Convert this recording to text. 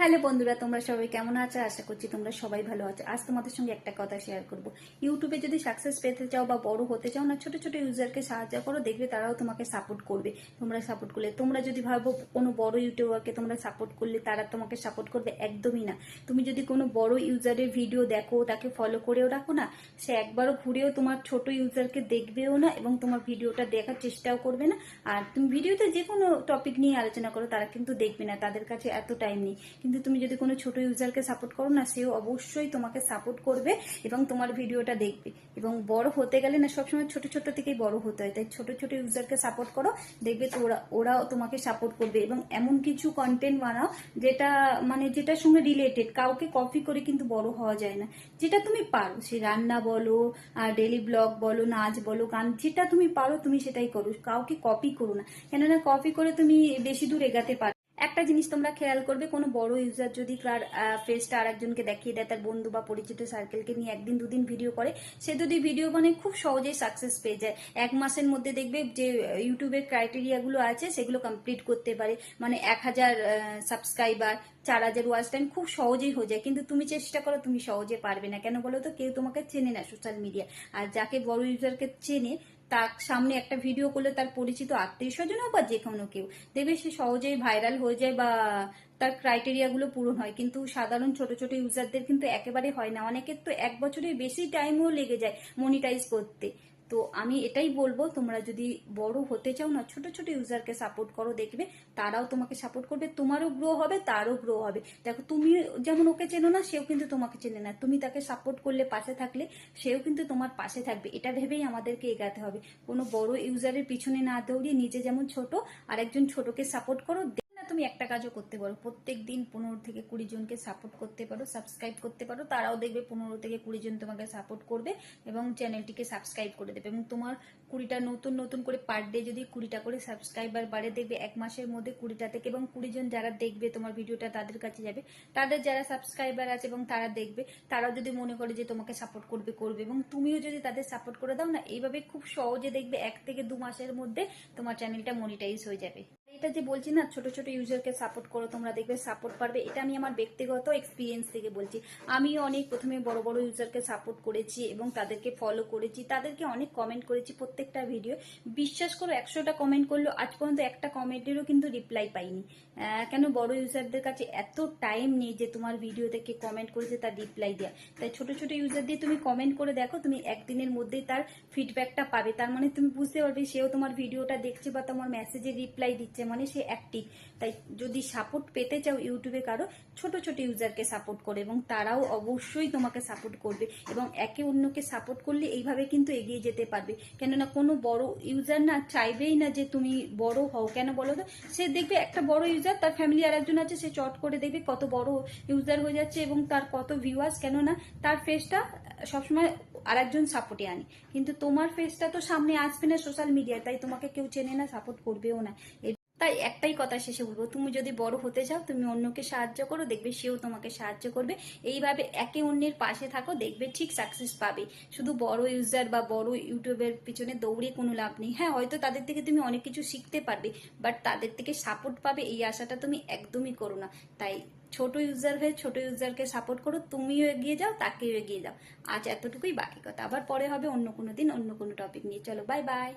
Hello বন্ধুরা, তোমরা সবাই কেমন আছো? আশা করছি তোমরা সবাই ভালো আছো। আজ তোমাদের সঙ্গে একটা কথা শেয়ার করব। ইউটিউবে যদি সাকসেস পেতে চাও বা বড় হতে চাও না, ছোট ছোট ইউজারকে সাহায্য করো, দেখবে তারাও তোমাকে সাপোর্ট করবে। তোমরা সাপোর্ট করলে, তোমরা যদি ভাবো কোনো বড় ইউটিউবারকে তোমরা সাপোর্ট করলে তারা তোমাকে সাপোর্ট করবে, একদমই না। তুমি যদি কোনো বড় ইউজারের ভিডিও দেখো, তাকে ফলো করেও রাখো না, সে একবারও ঘুরেও তোমার ছোট ইউজারকে দেখবেও না এবং তোমার ভিডিওটা দেখার চেষ্টাও করবে না। আর তুমি ভিডিওতে যে কোনো টপিক নিয়ে আলোচনা করো, তারা কিন্তু দেখবে না, তাদের কাছে এত টাইম নেই। কিন্তু তুমি যদি কোনো ছোট ইউজারকে সাপোর্ট করো না, সেও অবশ্যই তোমাকে সাপোর্ট করবে এবং তোমার ভিডিওটা দেখবে। এবং বড় হতে গেলে না, সবসময় ছোট ছোট থেকেই বড় হতে হয়। তাই ছোট ছোট ইউজারকে সাপোর্ট করো, দেখবে তো ওরাও তোমাকে সাপোর্ট করবে। এবং এমন কিছু কন্টেন্ট বানাও যেটা যেটার সঙ্গে রিলেটেড। কাউকে কপি করে কিন্তু বড় হওয়া যায় না। যেটা তুমি পারো, সে রান্না বলো, ডেলি ব্লগ বলো, নাচ বলো, গান, যেটা তুমি পারো তুমি সেটাই করো। কাউকে কপি করো না, কেননা কপি করে তুমি বেশি দূর এগাতে পারো। একটা জিনিস তোমরা খেয়াল করবে, কোনো বড় ইউজার যদি তার ফেসটা আরেকজনকে দেখিয়ে দেয়, তার বন্ধু বা পরিচিত সার্কেলকে নিয়ে একদিন দুদিন ভিডিও করে, সে যদি ভিডিও বানায় খুব সহজেই সাকসেস পেয়ে যায়। 1 মাসের মধ্যে দেখবে যে ইউটিউবের ক্রাইটেরিয়া গুলো আছে সেগুলো কমপ্লিট করতে পারে। 1000 সাবস্ক্রাইবার, 4000 ওয়াচ টাইম খুব সহজেই হয়ে যায়। কিন্তু তুমি চেষ্টা করো, তুমি সহজে পারবে না। কেন বলো তো? কেউ তোমাকে চেনে না সোশ্যাল মিডিয়া। আর যাকে বড় ইউজারকে চেনে, তার সামনে একটা ভিডিও করলে তার পরিচিত আত্মীয় স্বজন হোক বা যে কোনো কেউ, দেখবে সে সহজেই ভাইরাল হয়ে যায় বা তার ক্রাইটেরিয়া গুলো পূরণ হয়। কিন্তু সাধারণ ছোট ছোট ইউজারদের কিন্তু একেবারে হয় না। অনেকের তো 1 বছরের বেশি টাইমও লেগে যায় মনিটাইজ করতে। তো আমি এটাই বলবো, তোমরা যদি বড় হতে চাও না, ছোট ছোট ইউজারকে সাপোর্ট করো, দেখবে তারাও তোমাকে সাপোর্ট করবে, তোমারও গ্রো হবে, তারও গ্রো হবে। দেখো, তুমি যেমন ওকে চেনো না, সেও কিন্তু তোমাকে চেনে না। তুমি তাকে সাপোর্ট করলে, পাশে থাকলে, সেও কিন্তু তোমার পাশে থাকবে। এটা ভেবেই আমাদেরকে এগাতে হবে। কোনো বড় ইউজারের পিছনে না দৌড়িয়ে নিজে যেমন ছোট, আর একজন ছোটকে সাপোর্ট করো। তুমি একটা কাজও করতে পারো, প্রত্যেক দিন 15 থেকে 20 জনকে সাপোর্ট করতে পারো, সাবস্ক্রাইব করতে পারো। তারাও দেখবে 15 থেকে 20 জন তোমাকে সাপোর্ট করবে এবং চ্যানেলটিকে সাবস্ক্রাইব করে দেবে। এবং তোমার 20টা নতুন নতুন করে পার ডে যদি 20টা করে সাবস্ক্রাইবার বাড়ে, দেখবে 1 মাসের মধ্যে 20টা থেকে, এবং 20 জন যারা দেখবে তোমার ভিডিওটা তাদের কাছে যাবে। তাদের যারা সাবস্ক্রাইবার আছে এবং তারা দেখবে, তারাও যদি মনে করে যে তোমাকে সাপোর্ট করবে, করবে। এবং তুমিও যদি তাদের সাপোর্ট করে দাও না, এইভাবে খুব সহজে দেখবে 1 থেকে 2 মাসের মধ্যে তোমার চ্যানেলটা মনিটাইজ হয়ে যাবে। এটা যে বলছি না, ছোট ছোট ইউজারকে সাপোর্ট করো, তোমরা দেখবে সাপোর্ট পারবে। এটা আমি আমার ব্যক্তিগত এক্সপিরিয়েন্স থেকে বলছি। আমিও অনেক প্রথমে বড় বড় ইউজারকে সাপোর্ট করেছি এবং তাদেরকে ফলো করেছি, তাদেরকে অনেক কমেন্ট করেছি প্রত্যেকটা ভিডিও। বিশ্বাস করো, 100টা কমেন্ট করলো, আজ পর্যন্ত একটা কমেন্টেরও কিন্তু রিপ্লাই পাইনি। কেন? বড় ইউজারদের কাছে এত টাইম নেই যে তোমার ভিডিও থেকে কমেন্ট করেছে তার রিপ্লাই দেয়া। তাই ছোট ছোট ইউজার দিয়ে তুমি কমেন্ট করে দেখো, তুমি একদিনের মধ্যেই তার ফিডব্যাকটা পাবে। তার মানে তুমি বুঝতে পারবে সেও তোমার ভিডিওটা দেখছে বা তোমার মেসেজে রিপ্লাই দিচ্ছে, মানে সে অ্যাক্টিভ। তাই যদি সাপোর্ট পেতে চাও ইউটিউবে কারো, ছোট ছোট ইউজারকে সাপোর্ট করে, এবং তারাও অবশ্যই তোমাকে সাপোর্ট করবে। এবং একে অন্যকে সাপোর্ট করলে এইভাবে কিন্তু এগিয়ে যেতে পারবে। কেননা কোনো বড় ইউজার না চাইবেই না যে তুমি বড় হও। কেন বলো তো? সে দেখবে একটা বড় ইউজার, তার ফ্যামিলি আর একজন আছে, সে চট করে দেখবে কত বড় ইউজার হয়ে যাচ্ছে এবং তার কত ভিউয়ার্স। কেননা তার ফেসটা সবসময় আর একজন সাপোর্টে আনে। কিন্তু তোমার ফেসটা তো সামনে আসবে না সোশ্যাল মিডিয়ায়, তাই তোমাকে কেউ চেনে না, সাপোর্ট করবেও না। তাই একটাই কথা শেষে বলবো, তুমি যদি বড় হতে চাও, তুমি অন্যকে সাহায্য করো, দেখবে সেও তোমাকে সাহায্য করবে। এইভাবে একে অন্যের পাশে থাকো, দেখবে ঠিক সাকসেস পাবে। শুধু বড় ইউজার বা বড় ইউটিউবের পিছনে দৌড়ে কোনো লাভ নেই। হ্যাঁ, হয়তো তাদের থেকে তুমি অনেক কিছু শিখতে পারবে, বাট তাদের থেকে সাপোর্ট পাবে এই আশাটা তুমি একদমই করো না। তাই ছোট ইউজার হয়ে ছোট ইউজারকে সাপোর্ট করো, তুমিও এগিয়ে যাও, তাকেও এগিয়ে যাও। আজ এতটুকুই, বাকি কথা আবার পরে হবে অন্য কোনো দিন, অন্য কোনো টপিক নিয়ে। চলো, বাই বাই।